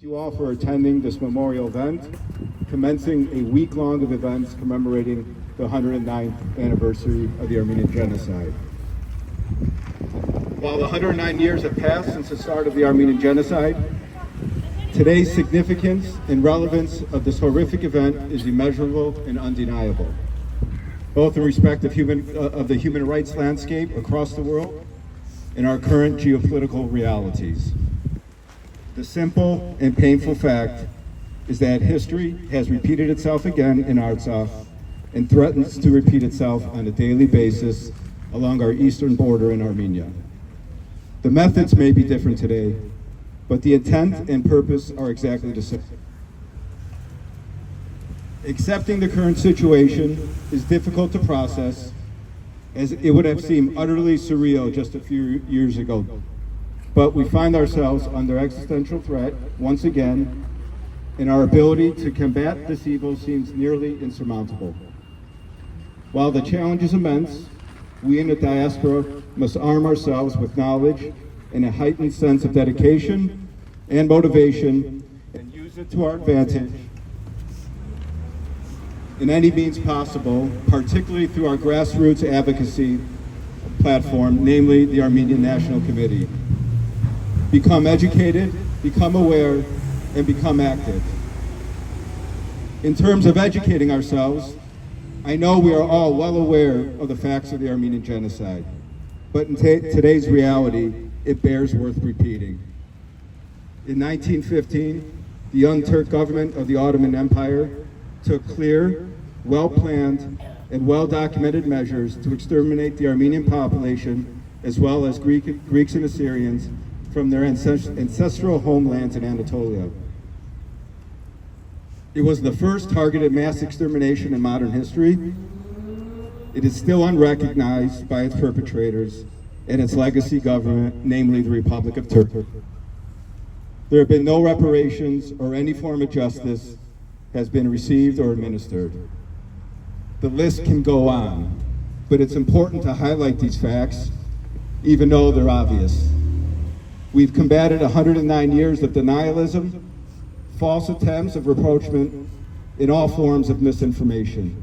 you all for attending this memorial event, commencing a week-long of events commemorating the 109th anniversary of the Armenian Genocide. While the 109 years have passed since the start of the Armenian Genocide, today's significance and relevance of this horrific event is immeasurable and undeniable, both in respect of the human rights landscape across the world and our current geopolitical realities. The simple and painful fact is that history has repeated itself again in Artsakh and threatens to repeat itself on a daily basis along our eastern border in Armenia. The methods may be different today, but the intent and purpose are exactly the same. Accepting the current situation is difficult to process, as it would have seemed utterly surreal just a few years ago. But we find ourselves under existential threat once again, and our ability to combat this evil seems nearly insurmountable. While the challenge is immense, we in the diaspora must arm ourselves with knowledge and a heightened sense of dedication and motivation, and use it to our advantage in any means possible, particularly through our grassroots advocacy platform, namely the Armenian National Committee. Become educated, become aware, and become active. In terms of educating ourselves, I know we are all well aware of the facts of the Armenian Genocide, but in today's reality, it bears worth repeating. In 1915, the Young Turk government of the Ottoman Empire took clear, well-planned, and well-documented measures to exterminate the Armenian population, as well as Greeks and Assyrians, from their ancestral homelands in Anatolia. It was the first targeted mass extermination in modern history. It is still unrecognized by its perpetrators and its legacy government, namely the Republic of Turkey. There have been no reparations or any form of justice has been received or administered. The list can go on, but it's important to highlight these facts, even though they're obvious. We've combated 109 years of denialism, false attempts of rapprochement, in all forms of misinformation.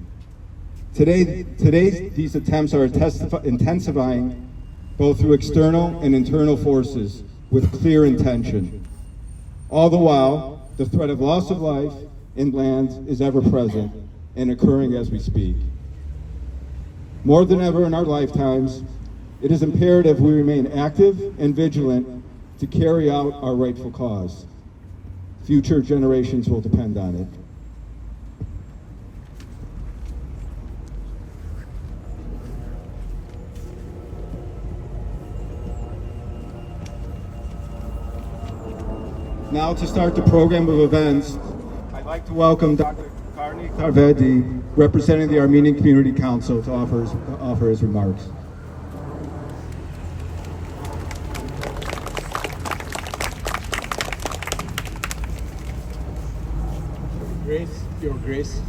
Today these attempts are intensifying both through external and internal forces with clear intention. All the while, the threat of loss of life and land is ever present and occurring as we speak. More than ever in our lifetimes, it is imperative we remain active and vigilant to carry out our rightful cause. Future generations will depend on it. Now to start the program of events, I'd like to welcome Dr. Karni Tarvedi, representing the Armenian Community Council, to offer his remarks. Grace, Your Grace,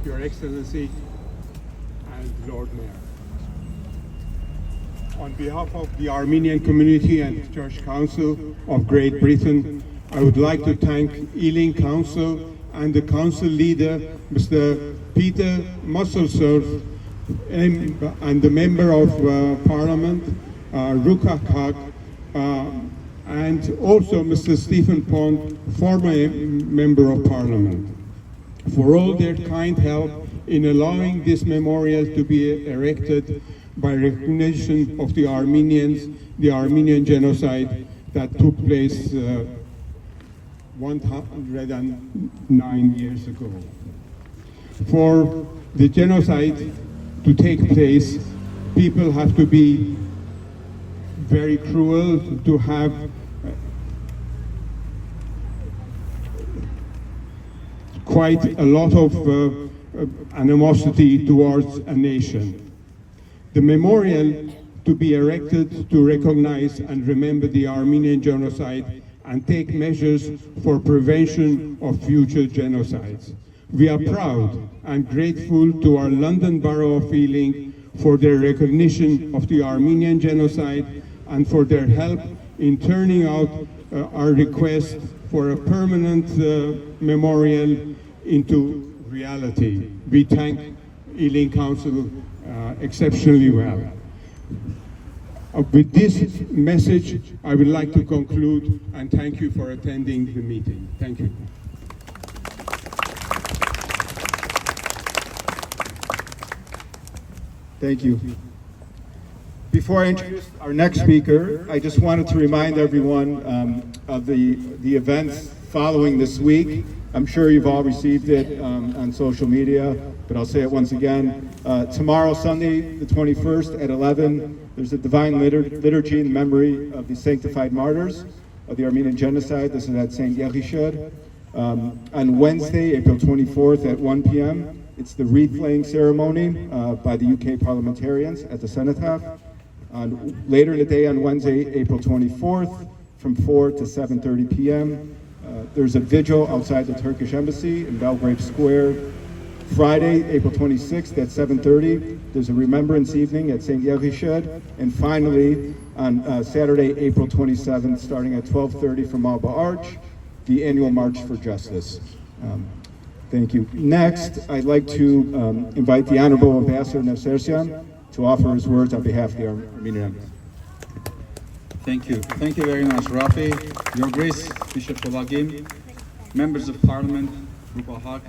Your Excellency, and Lord Mayor. On behalf of the Armenian Community and Church Council of Great Britain, I would like to thank Ealing Council and the Council Leader, Mr. Peter Musselsurf, and the Member of Parliament, Ruka Kak, and also Mr. Stephen Pond, former Member of Parliament, for all their kind help in allowing this memorial to be erected by recognition of the Armenian genocide that took place 109 years ago. For the genocide to take place, people have to be very cruel, to have quite a lot of animosity towards a nation. The memorial to be erected to recognize and remember the Armenian genocide and take measures for prevention of future genocides. We are proud and grateful to our London Borough of Ealing for their recognition of the Armenian genocide and for their help in turning out our request for a permanent memorial into reality. We thank Ealing Council exceptionally well. With this message, I would like to conclude and thank you for attending the meeting. Thank you. Thank you. Before I introduce our next speaker, I just wanted to remind everyone of the events following this week. I'm sure you've all received it on social media, but I'll say it once again. Tomorrow, Sunday, the 21st at 11, there's a divine liturgy in memory of the sanctified martyrs of the Armenian Genocide. This is at St. Yechishad. On Wednesday, April 24th at 1 p.m., it's the wreath-laying ceremony by the UK parliamentarians at the Cenotaph. Later in the day on Wednesday, April 24th, from 4 to 7:30 p.m., there's a vigil outside the Turkish embassy in Belgrave Square. Friday, April 26th at 7:30, there's a Remembrance evening at St. Yechishad. And finally, on Saturday, April 27th, starting at 12:30 from Alba Arch, the annual March for Justice. Thank you. Next, I'd like to invite the Honorable Ambassador Nevsersian to offer his words on behalf of the Armenian. Thank you. Thank you very much, Rafi. Your Grace, Bishop Sholagim, members of Parliament, Rupa Haq,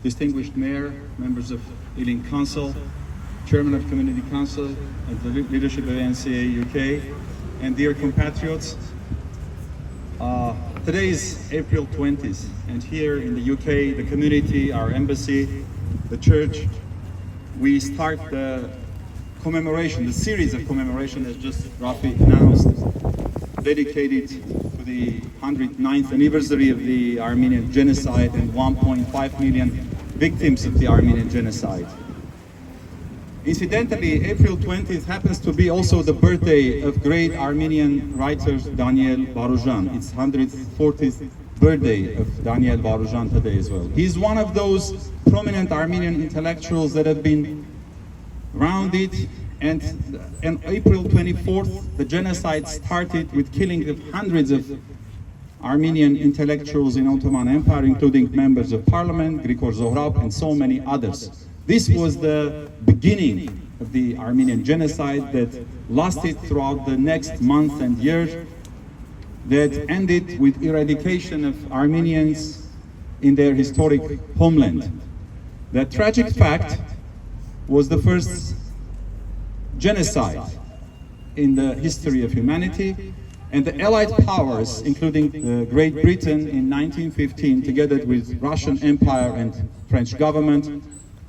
distinguished Mayor, members of Ealing Council, Chairman of Community Council, and the leadership of NCA UK, and dear compatriots. Today is April 20th, and here in the UK, the community, our embassy, the church, we start the commemoration, the series of commemoration, as just Rafi announced, dedicated to the 109th anniversary of the Armenian Genocide and 1.5 million victims of the Armenian Genocide. Incidentally, April 20th happens to be also the birthday of great Armenian writer Daniel Barujan. It's 140th birthday of Daniel Barujan today as well. He's one of those prominent Armenian intellectuals that have been rounded, and on April 24th, the genocide started with killing of hundreds of Armenian intellectuals in Ottoman Empire, including members of parliament, Grigor Zohrab, and so many others. This was the beginning of the Armenian genocide that lasted throughout the next month and year, that ended with eradication of Armenians in their historic homeland. The tragic fact was the first genocide in the history of humanity, and the Allied powers, including Great Britain in 1915, together with Russian Empire and French government,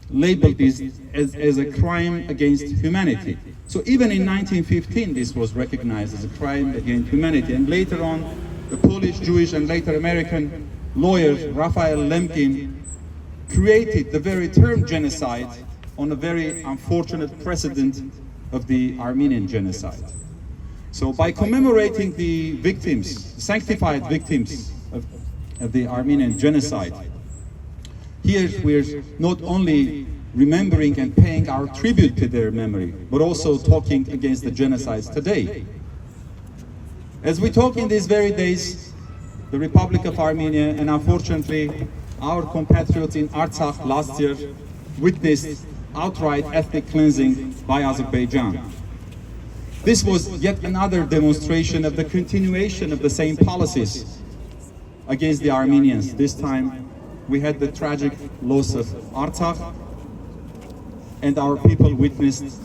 labeled this as a crime against humanity. So even in 1915, this was recognized as a crime against humanity. And later on, the Polish, Jewish, and later American lawyer Raphael Lemkin created the very term genocide on a very unfortunate precedent of the Armenian genocide. So by commemorating the victims, sanctified victims of the Armenian genocide, here we're not only remembering and paying our tribute to their memory, but also talking against the genocides today. As we talk in these very days, the Republic of Armenia, and unfortunately our compatriots in Artsakh last year, witnessed outright ethnic cleansing by Azerbaijan. This was yet another demonstration of the continuation of the same policies against the Armenians. This time we had the tragic loss of Artsakh, and our people witnessed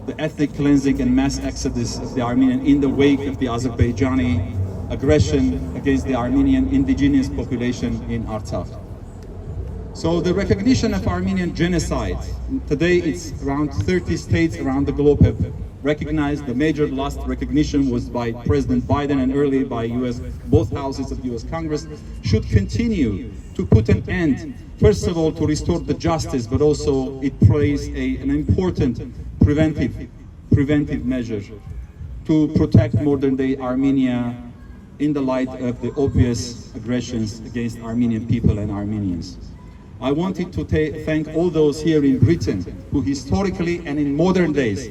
the ethnic cleansing and mass exodus of the Armenian in the wake of the Azerbaijani aggression against the Armenian indigenous population in Artsakh. So the recognition of Armenian genocide, today it's around 30 states around the globe have recognized. The major last recognition was by President Biden and early by both houses of the US Congress, should continue to put an end, first of all, to restore the justice, but also it plays an important preventive measure to protect modern day Armenia in the light of the obvious aggressions against Armenian people and Armenians. I wanted to thank all those here in Britain who historically and in modern days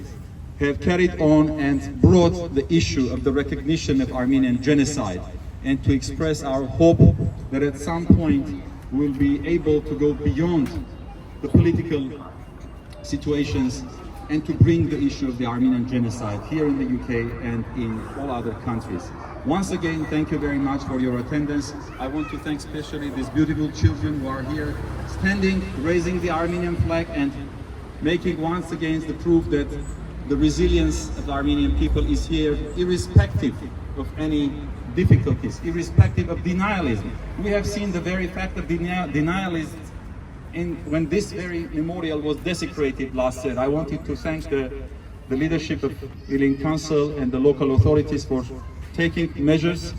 have carried on and brought the issue of the recognition of Armenian genocide, and to express our hope that at some point we'll be able to go beyond the political situations and to bring the issue of the Armenian genocide here in the UK and in all other countries. Once again, thank you very much for your attendance. I want to thank especially these beautiful children who are here standing, raising the Armenian flag and making once again the proof that the resilience of the Armenian people is here, irrespective of any difficulties, irrespective of denialism. We have seen the very fact of denialism when this very memorial was desecrated last year. I wanted to thank the leadership of Ealing Council and the local authorities for taking measures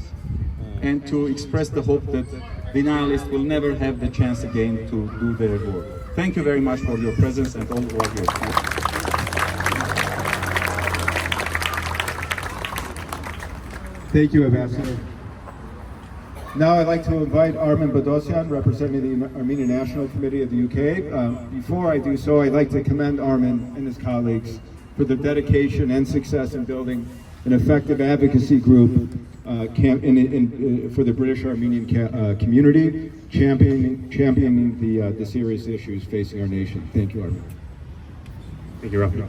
and to express the hope that denialists will never have the chance again to do their work. Thank you very much for your presence and all who are here. Thank you, Ambassador. Now I'd like to invite Armen Badosyan, representing the Armenian National Committee of the UK. Before I do so, I'd like to commend Armen and his colleagues for their dedication and success in building an effective advocacy group for the British Armenian community, championing the serious issues facing our nation. Thank you, Armen. Thank you, Rafi.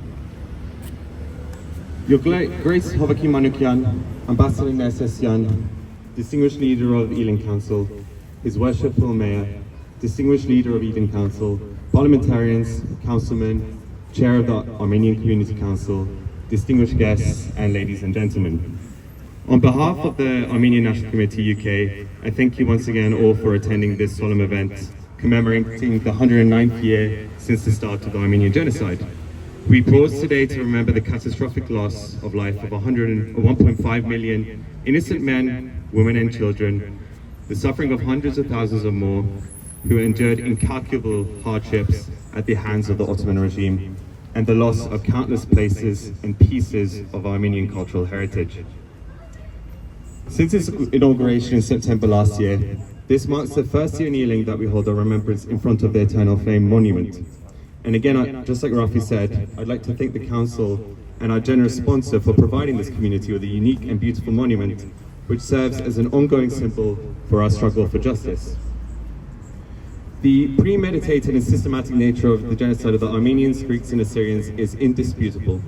Your Grace Hovaki Manukyan, Ambassador Nersesyan, Distinguished Leader of Ealing Council, His Worshipful Mayor, Distinguished Leader of Ealing Council, Parliamentarians, Councilmen, Chair of the Armenian Community Council, distinguished guests, and ladies and gentlemen. On behalf of the Armenian National Committee UK, I thank you once again all for attending this solemn event commemorating the 109th year since the start of the Armenian Genocide. We pause today to remember the catastrophic loss of life of 1.5 million innocent men, women and children, the suffering of hundreds of thousands or more who endured incalculable hardships at the hands of the Ottoman regime, and the loss of countless places and pieces of Armenian cultural heritage. Since its inauguration in September last year, this marks the first year in Ealing that we hold a remembrance in front of the Eternal Flame monument. And again, just like Rafi said, I'd like to thank the Council and our generous sponsor for providing this community with a unique and beautiful monument, which serves as an ongoing symbol for our struggle for justice. The premeditated and systematic nature of the genocide of the Armenians, Greeks and Assyrians is indisputable.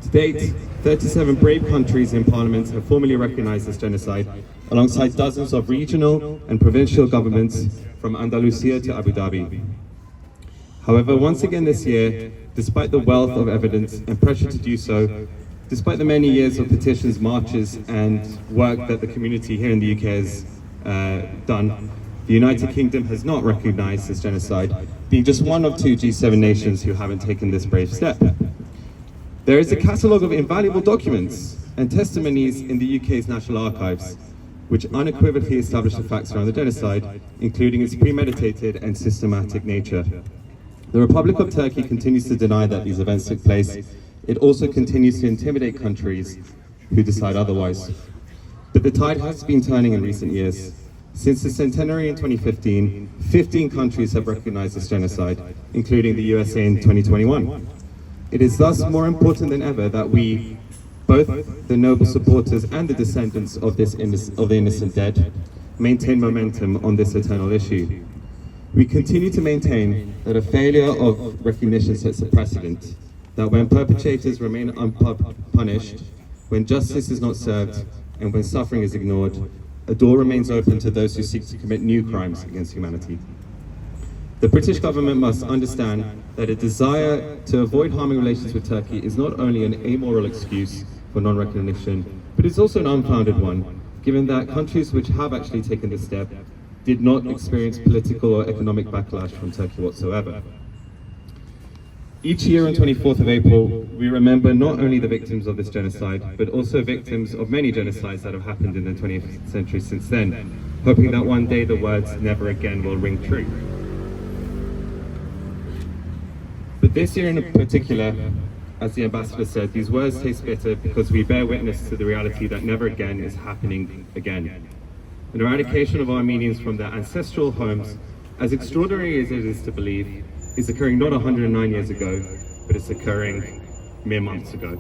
To date, 37 brave countries in parliament have formally recognized this genocide, alongside dozens of regional and provincial governments from Andalusia to Abu Dhabi. However, once again this year, despite the wealth of evidence and pressure to do so, despite the many years of petitions, marches and work that the community here in the UK has done, the United Kingdom has not recognized this genocide, being just one of 2 G7 nations who haven't taken this brave step. There is a catalogue of invaluable documents and testimonies in the UK's National Archives, which unequivocally establish the facts around the genocide, including its premeditated and systematic nature. The Republic of Turkey continues to deny that these events took place. It also continues to intimidate countries who decide otherwise. But the tide has been turning in recent years. Since the centenary in 2015, 15 countries have recognized this genocide, including the USA in 2021. It is thus more important than ever that we, both the noble supporters and the descendants of the innocent dead, maintain momentum on this eternal issue. We continue to maintain that a failure of recognition sets a precedent, that when perpetrators remain unpunished, when justice is not served, and when suffering is ignored, a door remains open to those who seek to commit new crimes against humanity. The British government must understand that a desire to avoid harming relations with Turkey is not only an amoral excuse for non-recognition, but it's also an unfounded one, given that countries which have actually taken this step did not experience political or economic backlash from Turkey whatsoever. Each year on 24th of April, we remember not only the victims of this genocide, but also victims of many genocides that have happened in the 20th century since then, hoping that one day the words "never again" will ring true. But this year in particular, as the ambassador said, these words taste bitter because we bear witness to the reality that never again is happening again. An eradication of Armenians from their ancestral homes, as extraordinary as it is to believe, is occurring not 109 years ago, but it's occurring mere months ago.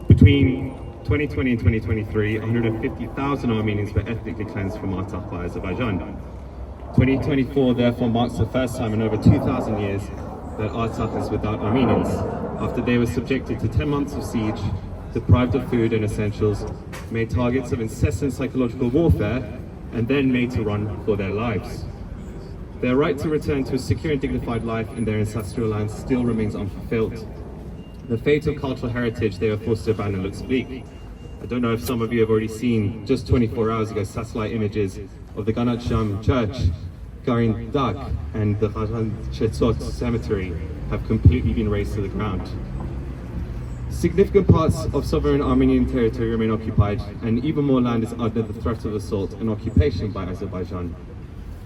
Between 2020 and 2023, 150,000 Armenians were ethnically cleansed from Artsakh by Azerbaijan. 2024 therefore marks the first time in over 2,000 years that Artsakh is without Armenians, after they were subjected to 10 months of siege, deprived of food and essentials, made targets of incessant psychological warfare, and then made to run for their lives. Their right to return to a secure and dignified life in their ancestral lands still remains unfulfilled. The fate of cultural heritage they are forced to abandon looks bleak. I don't know if some of you have already seen, just 24 hours ago, satellite images of the Ganat Sham Church, Garin Dak, and the Khajan Chetsot Cemetery have completely been razed to the ground. Significant parts of sovereign Armenian territory remain occupied, and even more land is under the threat of assault and occupation by Azerbaijan.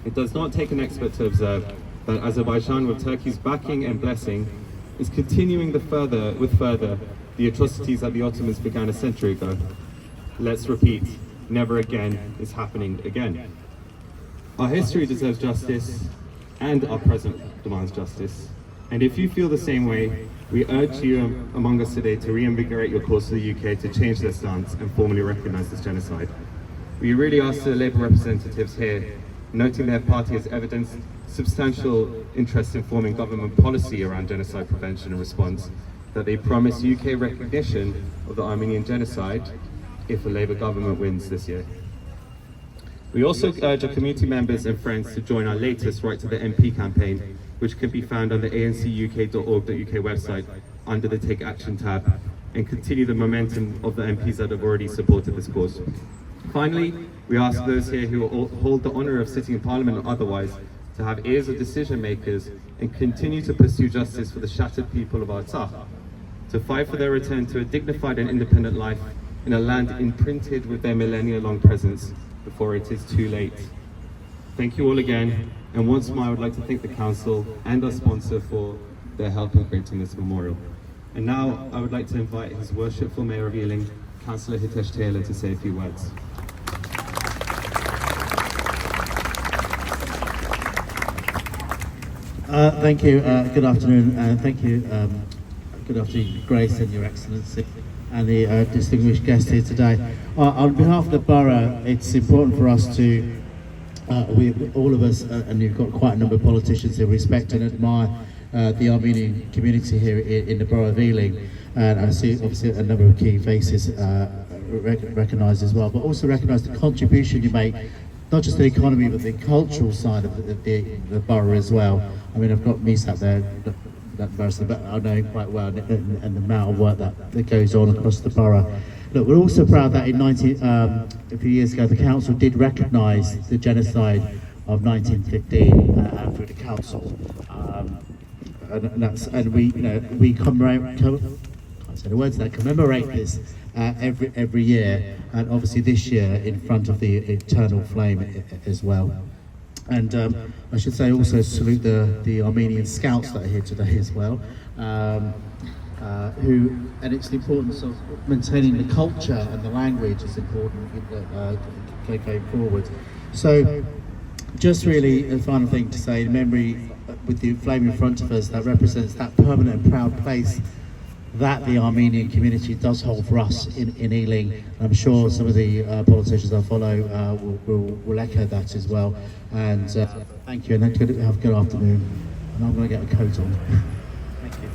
It does not take an expert to observe that Azerbaijan, with Turkey's backing and blessing, is continuing the atrocities that the Ottomans began a century ago. Let's repeat, never again is happening again. Our history deserves justice, and our present demands justice. And if you feel the same way, we urge you among us today to reinvigorate your cause to the UK to change their stance and formally recognise this genocide. We really ask the Labour representatives here, noting their party has evidenced substantial interest in forming government policy around genocide prevention and response, that they promise UK recognition of the Armenian genocide if a Labour government wins this year. We also urge our community members and friends to join our latest Right to the MP campaign, which can be found on the ancuk.org.uk website under the Take Action tab, and continue the momentum of the MPs that have already supported this cause. Finally, we ask those here who hold the honour of sitting in Parliament or otherwise to have ears of decision makers and continue to pursue justice for the shattered people of Artsakh, to fight for their return to a dignified and independent life in a land imprinted with their millennia-long presence before it is too late. Thank you all again, and once more I would like to thank the Council and our sponsor for their help in creating this memorial. And now I would like to invite His Worshipful Mayor of Ealing, Councillor Hitesh Taylor, to say a few words. Thank you. Good afternoon, and thank you. Good afternoon, Grace and Your Excellency, and the distinguished guests here today. On behalf of the borough, it's important for us to, all of us, and you've got quite a number of politicians who respect and admire the Armenian community here in the borough of Ealing, and I see obviously a number of key faces recognised as well, but also recognise the contribution you make, not just the economy but the cultural side of the borough as well. I mean, I've got me sat there, that person, but I know him quite well, and the amount of work that goes on across the borough. Look, we're also proud that a few years ago the council did recognise the genocide of 1915 through the council, and we commemorate this every year, and obviously this year in front of the Eternal Flame as well. And I should say also salute the Armenian scouts that are here today as well, and it's the importance of maintaining the culture and the language is important going forward. So just really a final thing to say, in memory with the flame in front of us that represents that permanent and proud place that the Armenian community does hold for us in Ealing. I'm sure some of the politicians I follow will echo that as well. And thank you, and have a good afternoon. And I'm going to get a coat on. Thank you.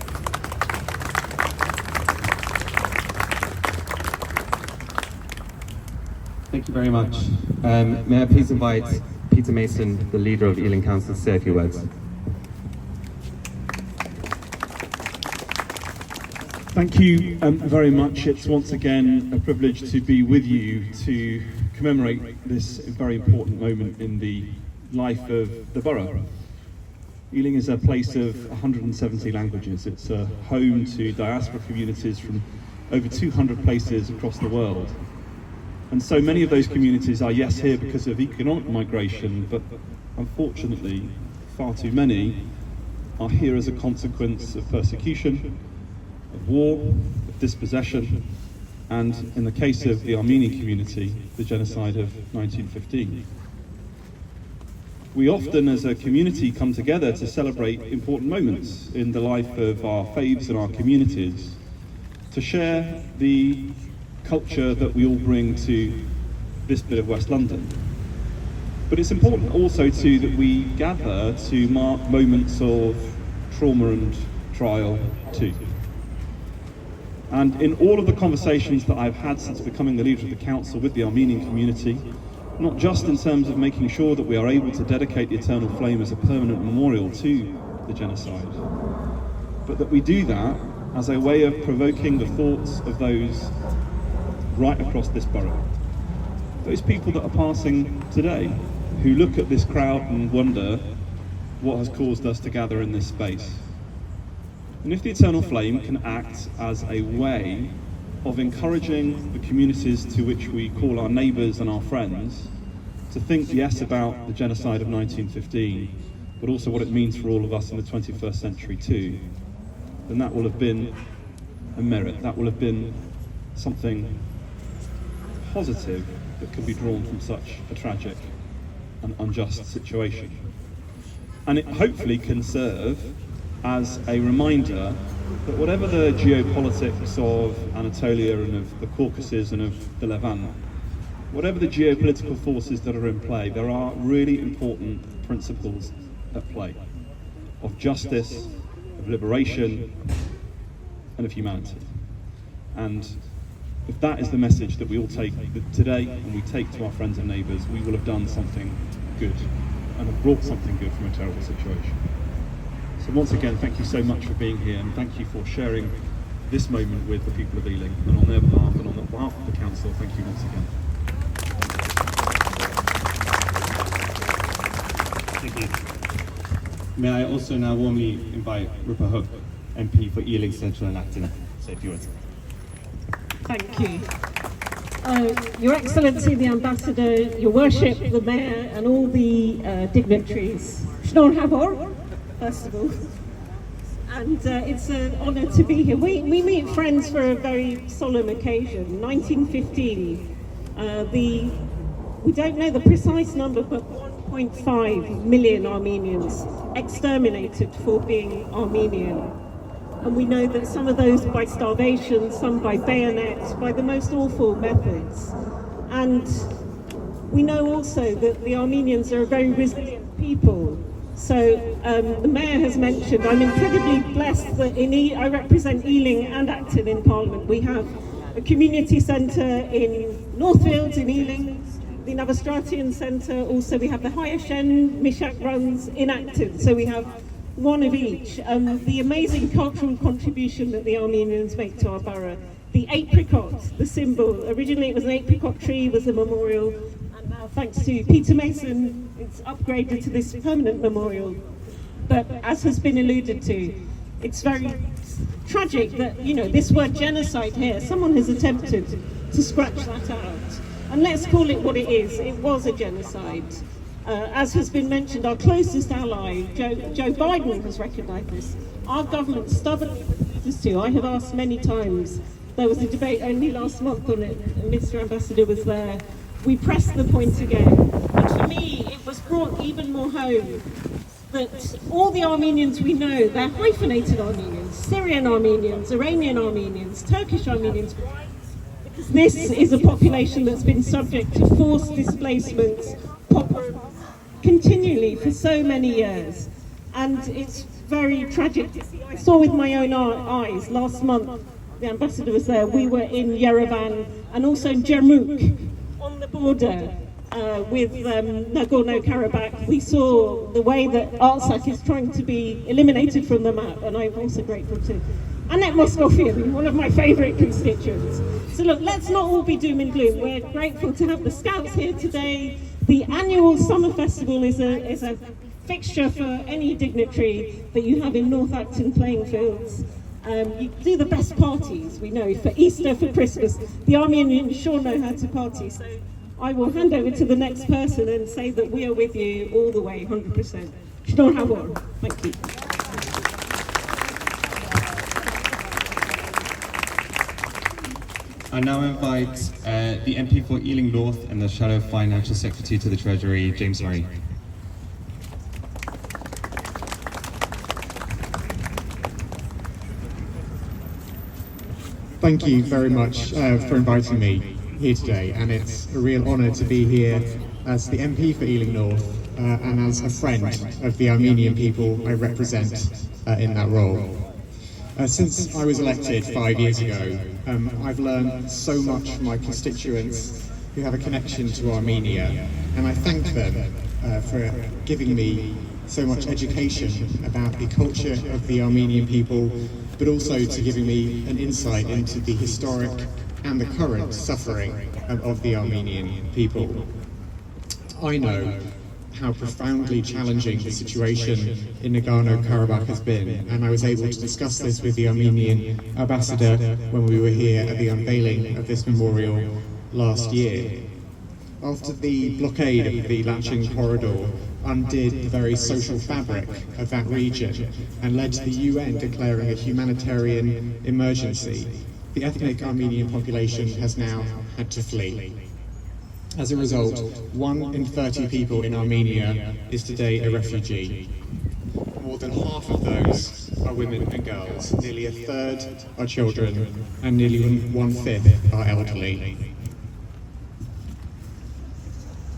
Thank you very much. May I please invite Peter Mason, the leader of Ealing Council, to say a few words. Thank you very much. It's once again a privilege to be with you to commemorate this very important moment in the life of the borough. Ealing is a place of 170 languages. It's a home to diaspora communities from over 200 places across the world. And so many of those communities are, yes, here because of economic migration, but unfortunately, far too many are here as a consequence of persecution, of war, of dispossession, and in the case of the Armenian community, the genocide of 1915. We often as a community come together to celebrate important moments in the life of our faiths and our communities, to share the culture that we all bring to this bit of West London. But it's important also too that we gather to mark moments of trauma and trial too. And in all of the conversations that I've had since becoming the leader of the council with the Armenian community, not just in terms of making sure that we are able to dedicate the Eternal Flame as a permanent memorial to the genocide, but that we do that as a way of provoking the thoughts of those right across this borough. Those people that are passing today, who look at this crowd and wonder what has caused us to gather in this space. And if the Eternal Flame can act as a way of encouraging the communities to which we call our neighbours and our friends to think, yes, about the genocide of 1915, but also what it means for all of us in the 21st century too, then that will have been a merit. That will have been something positive that can be drawn from such a tragic and unjust situation. And it hopefully can serve as a reminder that whatever the geopolitics of Anatolia and of the Caucasus and of the Levant, whatever the geopolitical forces that are in play, there are really important principles at play of justice, of liberation, and of humanity. And if that is the message that we all take today and we take to our friends and neighbours, we will have done something good and have brought something good from a terrible situation. So once again, thank you so much for being here, and thank you for sharing this moment with the people of Ealing. And on their behalf and on behalf of the council, thank you once again. Thank you. May I also now warmly invite Rupa Hook, MP for Ealing Central and Acton, say a few words. Thank you. Your Excellency, the Ambassador, Your Worship, the Mayor, and all the dignitaries. Shnor Havor, first of all. And it's an honour to be here. We meet friends for a very solemn occasion. 1915, we don't know the precise number, but 1.5 million Armenians exterminated for being Armenian. And we know that some of those by starvation, some by bayonets, by the most awful methods. And we know also that the Armenians are a very resilient people. So the Mayor has mentioned, I'm incredibly blessed that I represent Ealing and Acton in Parliament. We have a community centre in Northfields in Ealing, the Navastratian Centre, also we have the Hayashen Mishak runs in Acton. So we have one of each. The amazing cultural contribution that the Armenians make to our borough. The apricot, the symbol. Originally it was an apricot tree, was a memorial, and now thanks to Peter Mason, it's upgraded to this permanent memorial. But as has been alluded to, it's very tragic that, you know, this word genocide here, someone has attempted to scratch that out. And let's call it what it is. It was a genocide. As has been mentioned, our closest ally, Joe Biden, has recognised this. Our government stubbornly refuses to. I have asked many times. There was a debate only last month on it, and Mr. Ambassador was there. We pressed the point again. And for me, it was brought even more home that all the Armenians we know, they're hyphenated Armenians, Syrian Armenians, Iranian Armenians, Turkish Armenians, because this is a population that's been subject to forced displacements, pogroms, continually for so many years, and it's very tragic. I saw with my own eyes last month, the Ambassador was there, we were in Yerevan and also in Jermuk on the border with Nagorno-Karabakh. We saw the way that Artsakh is trying to be eliminated from the map, and I'm also grateful to Annette Moscovian, one of my favourite constituents. So look, let's not all be doom and gloom. We're grateful to have the Scouts here today. The annual Summer Festival is a fixture for any dignitary that you have in North Acton playing fields. You do the best parties, we know, for Easter, for Christmas. The Armenians sure know how to party, so I will hand over to the next person and say that we are with you all the way, 100%. Shnor Havor. Thank you. I now invite the MP for Ealing North and the Shadow Financial Secretary to the Treasury, James Murray. Thank you very much for inviting me here today, and it's a real honour to be here as the MP for Ealing North and as a friend of the Armenian people I represent in that role. Since I was elected 5 years ago, I've learned so much from my constituents who have a connection to Armenia, and I thank them for giving me so much education about the culture of the Armenian people, but also to giving me an insight into the historic and the current suffering of the Armenian people. I know how profoundly challenging the situation in Nagorno-Karabakh has been, and I was able to discuss this with the Armenian ambassador when we were here at the unveiling of this memorial last year. After the blockade of the Lachin corridor undid the very social fabric of that region and led to the UN declaring a humanitarian emergency, the ethnic Armenian population has now had to flee. As a result, 1 in 30 people in Armenia is today a refugee. More than half of those are women and girls, nearly a third are children, and nearly 1/5 are elderly.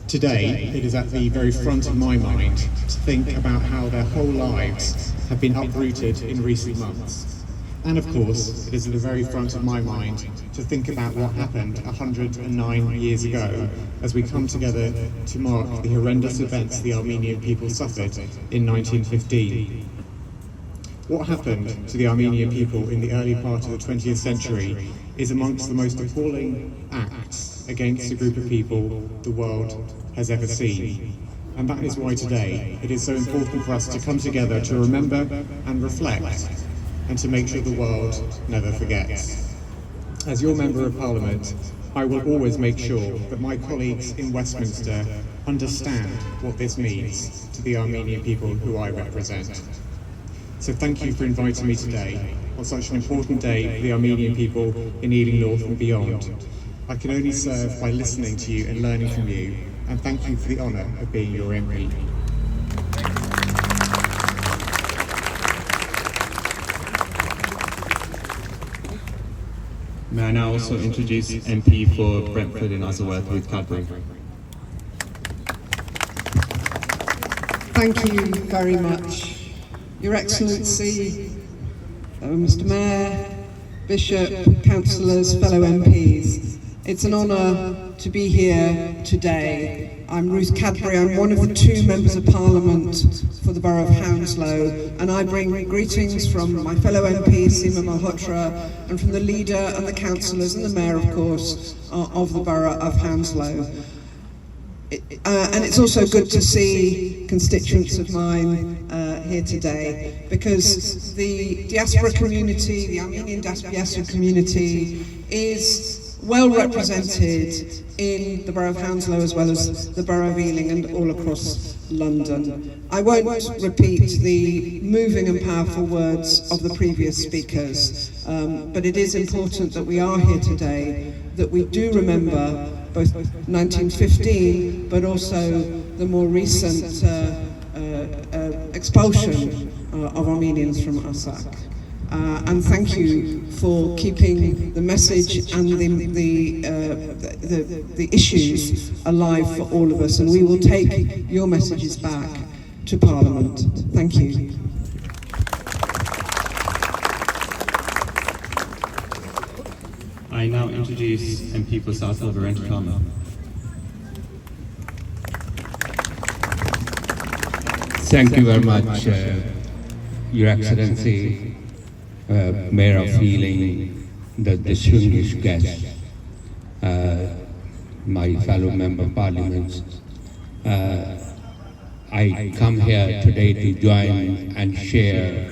Today, it is at the very front of my mind to think about how their whole lives have been uprooted in recent months. And of course, it is at the very front of my mind to think about what happened 109 years ago as we come together to mark the horrendous events the Armenian people suffered in 1915. What happened to the Armenian people in the early part of the 20th century is amongst the most appalling acts against a group of people the world has ever seen. And that is why today it is so important for us to come together to remember and reflect, and to make sure the world never forgets. As your Member of Parliament, I will always make sure that my colleagues in Westminster understand what this means to the Armenian people who I represent. So thank you for inviting me today on such an important day for the Armenian people in Ealing North and beyond. I can only serve by listening to you and learning from you, and thank you for the honour of being your MP. May I now also introduce MP for Brentford and Isleworth, Ruth Cadbury. Thank you very much. Your Excellency, Mr Mayor, Bishop, Councillors, fellow MPs, it's an honour to be here today. I'm Ruth Cadbury, I'm one of the 2 Members of Parliament for the Borough of Hounslow, and I bring greetings from my fellow MP, Seema Malhotra, and from the leader and the councillors and the mayor, of course, of the Borough of Hounslow. And it's also good to see constituents of mine here today, because the diaspora community, the Armenian diaspora community, is well represented in the Borough of Hounslow as well as the Borough of Ealing and all across London. I won't repeat the moving and powerful words of the previous speakers, but it is important that we are here today, that we do remember both 1915 but also the more recent expulsion of Armenians from Artsakh. And thank you for keeping the message and the issues alive for all of us, and we will take your messages back to Parliament. Thank you. I now introduce MP for South Wolverhampton. Thank you very much, Your Excellency, Mayor of Ealing, the distinguished guests, my fellow Member of Parliament. I come here today to join and share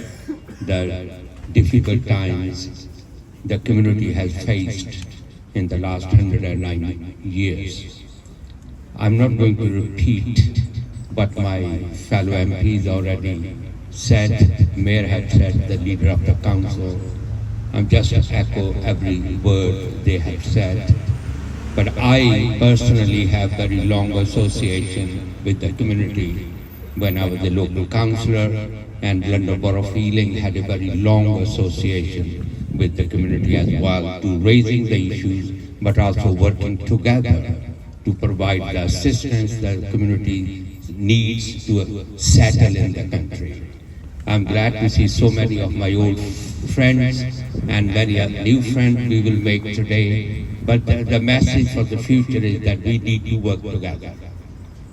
the difficult times the community has faced in the last 109 years. I'm not going to repeat what my fellow MPs already said, Mayor had said, the leader of the council. I'm just echo every word they have said. But I personally have very long association with the community. When I was a local councillor, and London Borough of Ealing had a very long association with the community as well, to raising the issues, but also working together to provide the assistance that the community needs to settle in the country. I'm glad to see so many of my old friends and many new friends we will make today. But the message for the future is that we need to work together.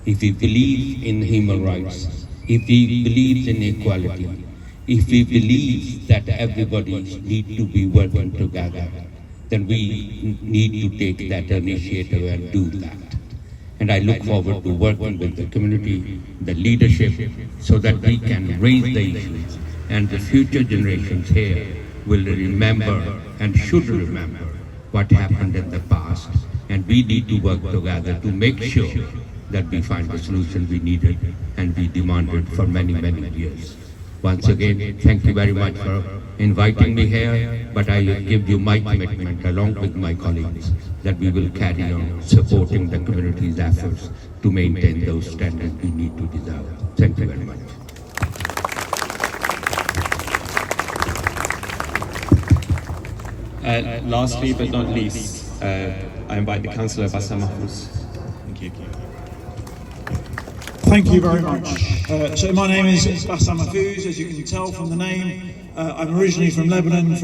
If we believe in human rights, if we believe in equality, if we believe that everybody needs to be working together, then we need to take that initiative and do that. And I look forward to working with the community, the leadership, so that we can raise the issues and the future generations here will remember and should remember what happened in the past. And we need to work together to make sure that we find the solution we needed and we demanded for many, many years. Once again, thank you very much for inviting me here, but I give you my commitment along with my colleagues that we will carry on supporting the community's efforts to maintain those standards we need to deserve. Thank you very much. Lastly but not least, I invite the Councillor Bassam Mahfouz. Thank you. Thank you very much. So my name is Bassam Mahfouz, as you can tell from the name. I'm originally from Lebanon.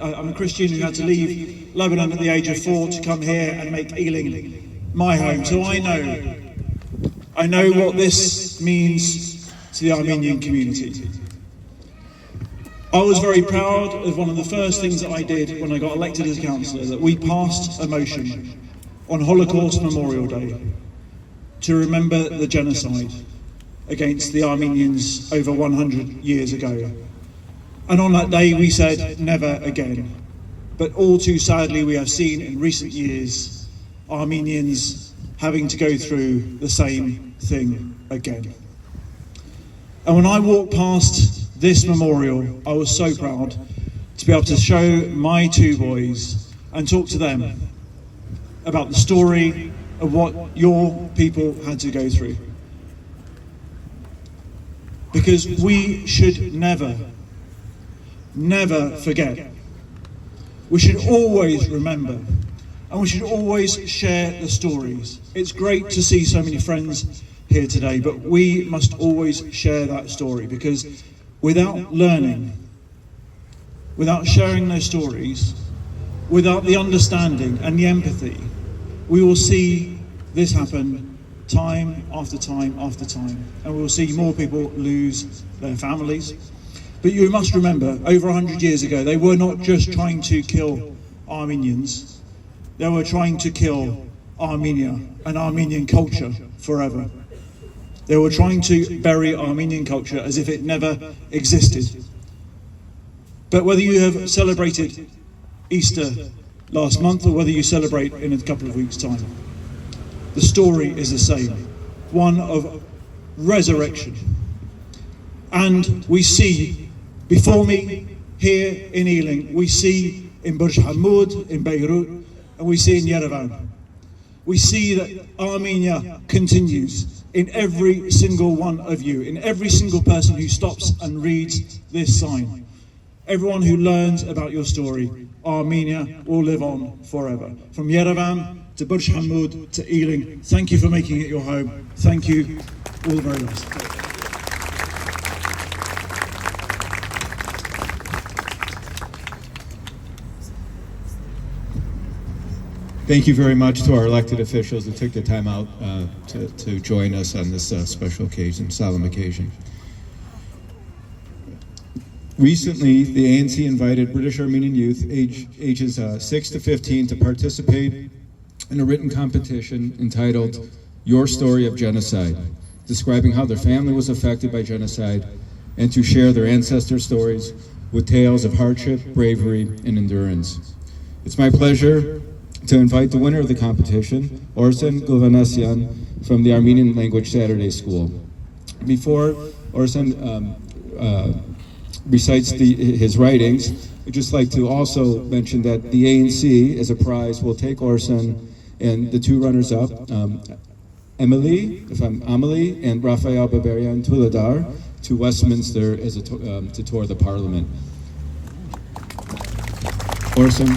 I'm a Christian who had to leave Lebanon at the age of 4 to come here and make Ealing my home. So I know what this means to the Armenian community. I was very proud of one of the first things that I did when I got elected as a councillor, that we passed a motion on Holocaust Memorial Day to remember the genocide against the Armenians over 100 years ago. And on that day we said, never again. But all too sadly we have seen in recent years Armenians having to go through the same thing again. And when I walked past this memorial, I was so proud to be able to show my 2 boys and talk to them about the story of what your people had to go through. Because we should never forget. We should always remember, and we should always share the stories. It's great to see so many friends here today, but we must always share that story, because without learning, without sharing those stories, without the understanding and the empathy, we will see this happen time after time after time, and we will see more people lose their families. But you must remember, over 100 years ago, they were not just trying to kill Armenians, they were trying to kill Armenia and Armenian culture forever. They were trying to bury Armenian culture as if it never existed. But whether you have celebrated Easter last month or whether you celebrate in a couple of weeks' time, the story is the same, one of resurrection. And we see before me here in Ealing, we see in Burj Hammoud, in Beirut, and we see in Yerevan. We see that Armenia continues in every single one of you, in every single person who stops and reads this sign. Everyone who learns about your story, Armenia will live on forever. From Yerevan to Burj Hammoud to Ealing, thank you for making it your home. Thank you. All the very best. Thank you very much to our elected officials that took the time out to join us on this special occasion, solemn occasion. Recently, the ANC invited British Armenian youth ages 6 to 15 to participate in a written competition entitled Your Story of Genocide, describing how their family was affected by genocide and to share their ancestor stories with tales of hardship, bravery, and endurance. It's my pleasure to invite the winner of the competition, Orsen Gulvanesian from the Armenian Language Saturday School. Before Orsen recites his writings, I'd just like to also mention that the ANC, as a prize, will take Orsen and the 2 runners-up, Amelie and Raphael Baberian Tuladar, to Westminster as to tour the Parliament. Orson.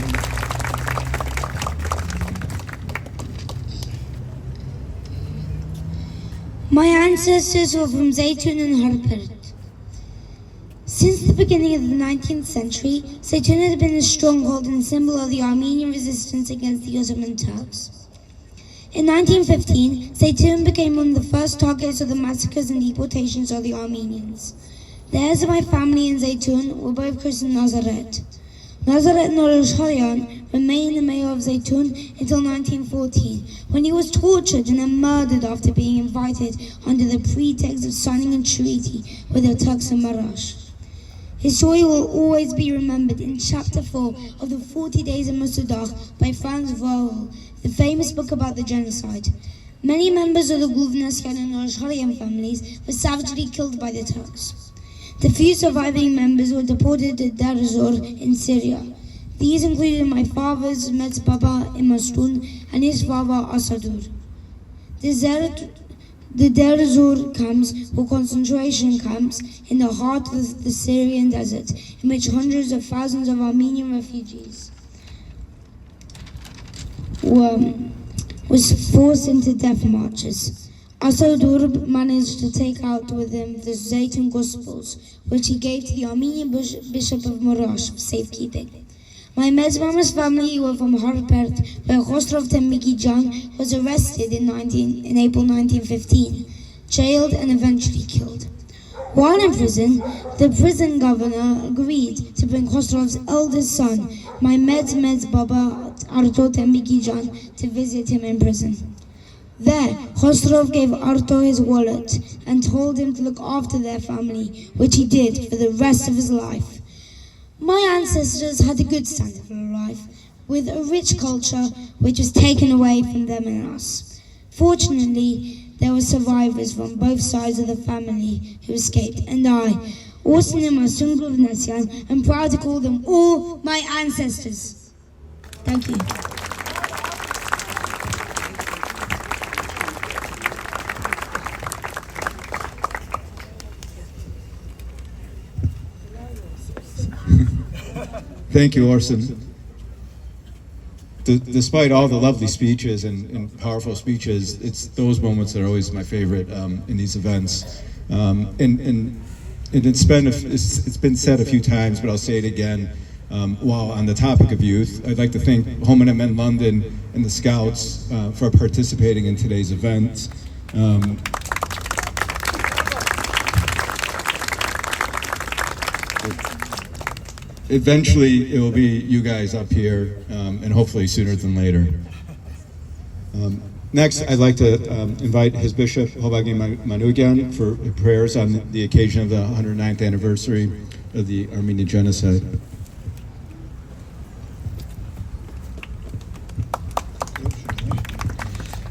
My ancestors were from Zaytun and Harpert. Since the beginning of the 19th century, Zaytun had been a stronghold and symbol of the Armenian resistance against the Ottoman Turks. In 1915, Zaytun became one of the first targets of the massacres and deportations of the Armenians. The heirs of my family in Zaytun were both christened Nazaret. Nazaret Norisharian remained the mayor of Zaytun until 1914, when he was tortured and then murdered after being invited under the pretext of signing a treaty with the Turks in Marash. His story will always be remembered in Chapter 4 of the 40 Days of Masudar by Franz Vohel, the famous book about the genocide. Many members of the Gulvenasyan and Norisharian families were savagely killed by the Turks. The few surviving members were deported to Dar ez-Zor in Syria. These included my father's Metz Baba in Mastun and his father Asadur. The Dar ez-Zor camps were concentration camps in the heart of the Syrian desert, in which hundreds of thousands of Armenian refugees was forced into death marches. Asadur managed to take out with him the Zaytun Gospels, which he gave to the Armenian Bishop of Marash for safekeeping. My Mezmama's family were from Harpert, where Khosrov Temikjan was arrested in April 1915, jailed and eventually killed. While in prison, the prison governor agreed to bring Khosrov's eldest son, my Mez Baba Arto Temikjan, to visit him in prison. There, Khosrov gave Arto his wallet and told him to look after their family, which he did for the rest of his life. My ancestors had a good standard of life, with a rich culture which was taken away from them and us. Fortunately, there were survivors from both sides of the family who escaped, and I, Orson and Masun Gulvenasyan, am proud to call them all my ancestors. Thank you. Thank you, Orson. Despite all the lovely speeches and powerful speeches, it's those moments that are always my favorite in these events. And it's been said a few times, but I'll say it again. While on the topic of youth, I'd like to thank Homenem in London and the Scouts for participating in today's event. Eventually, it will be you guys up here, and hopefully sooner than later. Next, I'd like to invite his bishop, Hovagi Manukyan, for prayers on the occasion of the 109th anniversary of the Armenian Genocide.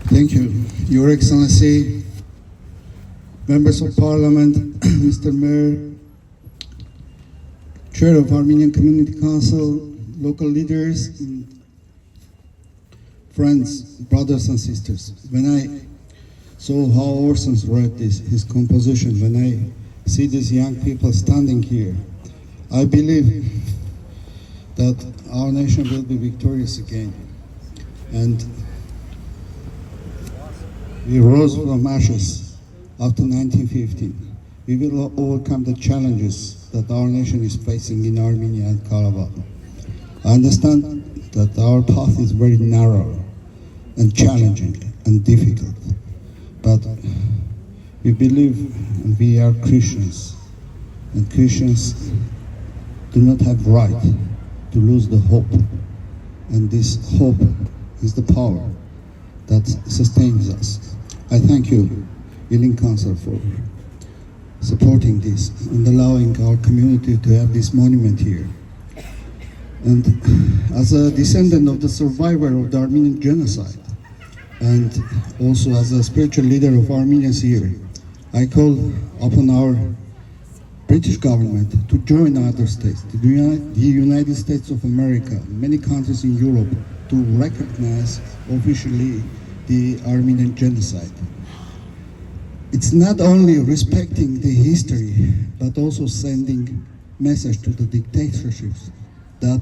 Thank you, Your Excellency, members of Parliament, Mr. Mayor, Chair of Armenian Community Council, local leaders, friends, brothers and sisters. When I saw how Orson's read his composition, when I see these young people standing here, I believe that our nation will be victorious again. And we rose from ashes after 1915. We will overcome the challenges that our nation is facing in Armenia and Karabakh. I understand that our path is very narrow and challenging and difficult, but we believe and we are Christians, and Christians do not have right to lose the hope, and this hope is the power that sustains us. I thank you, Ealing Council, for supporting this and allowing our community to have this monument here. And as a descendant of the survivor of the Armenian Genocide, and also as a spiritual leader of Armenians here, I call upon our British government to join other states, the United States of America, many countries in Europe, to recognize officially the Armenian Genocide. It's not only respecting the history, but also sending message to the dictatorships that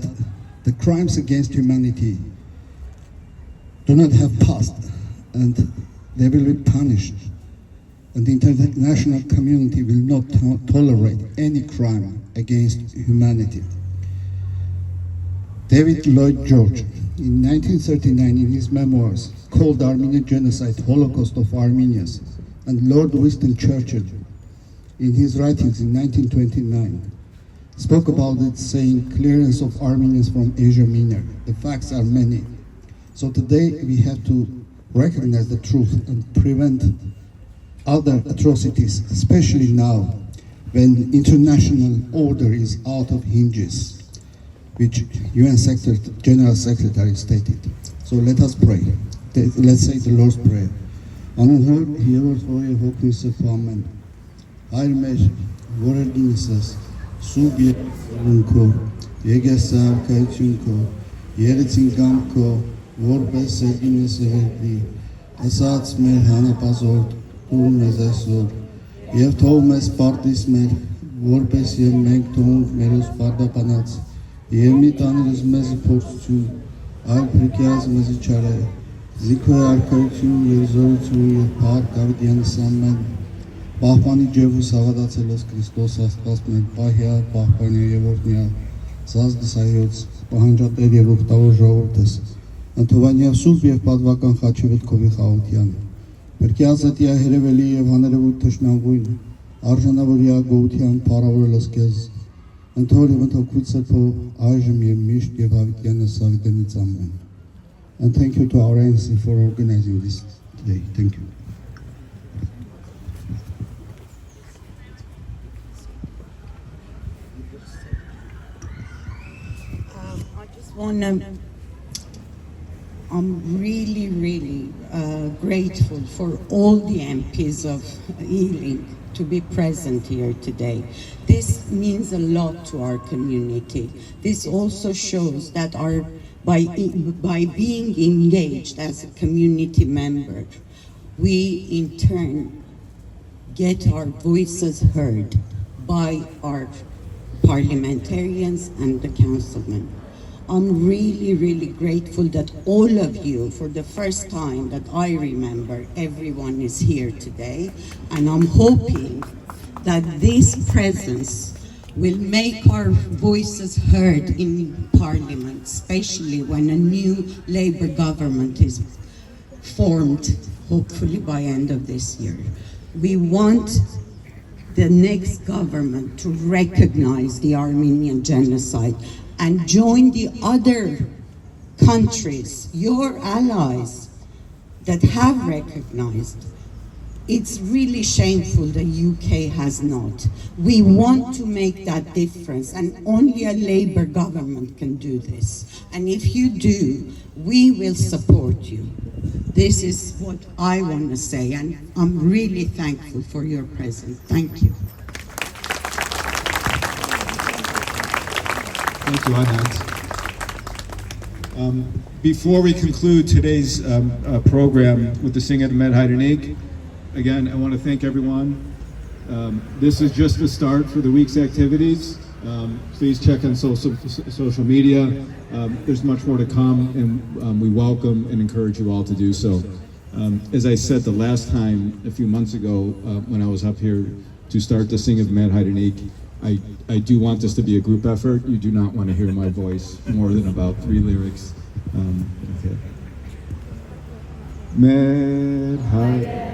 The crimes against humanity do not have past, and they will be punished. And the international community will not tolerate any crime against humanity. David Lloyd George, in 1939, in his memoirs, called the Armenian Genocide Holocaust of Armenians, and Lord Winston Churchill, in his writings in 1929, spoke about it, saying, clearance of Armenians from Asia Minor. The facts are many. So today we have to recognize the truth and prevent other atrocities, especially now when international order is out of hinges, which UN General Secretary stated. So let us pray. Let's say the Lord's Prayer. Անունհոր Հիերոս Հոյե Հոգնիսը Փամեն Հայր մեր որը դինսս Սուբ Երունքո Եգես Արքայություն քո Երեցին կամ քո որպես սերգինես վերդի ասած մեր հանապազորդ ու մեզ այսօր եւ թող մեզ պարտիս մեր որպես եւ մենք թողunk մերոս պարտապանած եւ մի տանիրս մեզ փորձություն այլ փրկյաց մեզ չարե Զիքոյ արքայություն եւ զորություն եւ փառք Դավիթյանը Սամեն Պահպանի Ջևուս հավատացելոս Քրիստոս Աստված մեր պահյա պահպանի եւ օրհնյա Զազդսայոց պահանջատեր եւ օգտավոր ժողովուրդս Անթովանյա սուրբ եւ պատվական խաչիվետ կովի խաղության Պերկյազատիա հերևելի եւ հանրեվույթ թշնամվույն արժանավորյա գոհության փառավորելոս քեզ Անթորի վթոքույց սրբո այժմ եւ միշտ եւ Դավիթյանը Սավիտենից ամեն And thank you to our ANC for organizing this today. Thank you. I just want to, I'm really grateful for all the MPs of Ealing to be present here today. This means a lot to our community. This also shows that by being engaged as a community member, we in turn get our voices heard by our parliamentarians and the councilmen. I'm really grateful that all of you, for the first time that I remember, everyone is here today, and I'm hoping that this presence will make our voices heard in Parliament, especially when a new Labour government is formed, hopefully by end of this year. We want the next government to recognize the Armenian genocide and join the other countries, your allies, that have recognized. It's really shameful the UK has not. We want to make that difference, and only a Labour government can do this. And if you do, we will support you. This is what I want to say, and I'm really thankful for your presence. Thank you. Thank you, Anand. Before we conclude today's program with the Sing at Med Heidenik, again, I want to thank everyone. This is just the start for the week's activities. Please check on social media. There's much more to come, and we welcome and encourage you all to do so. As I said the last time, a few months ago, when I was up here to start the Sing of Med Heidenik, I do want this to be a group effort. You do not want to hear my voice more than about 3 lyrics. Okay. Med Heidenik.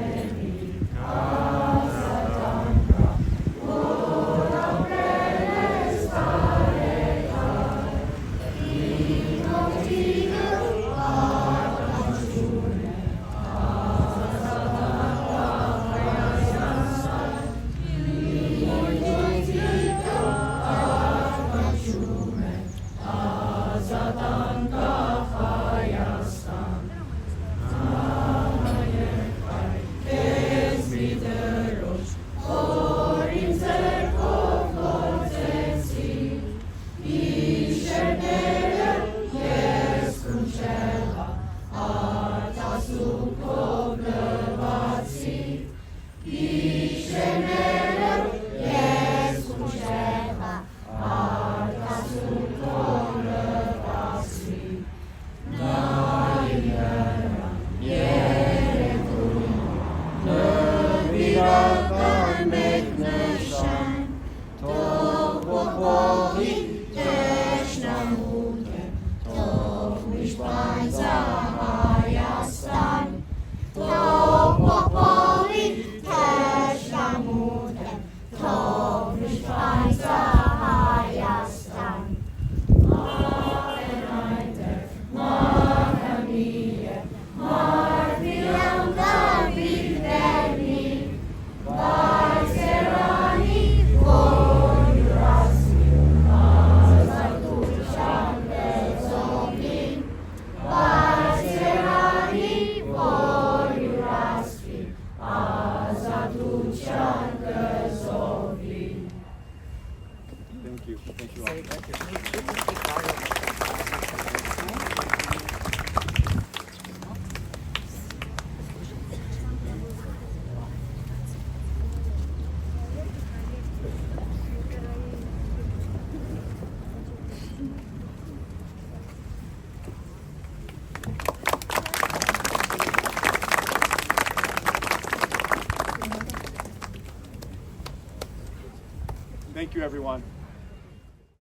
Thank you, everyone.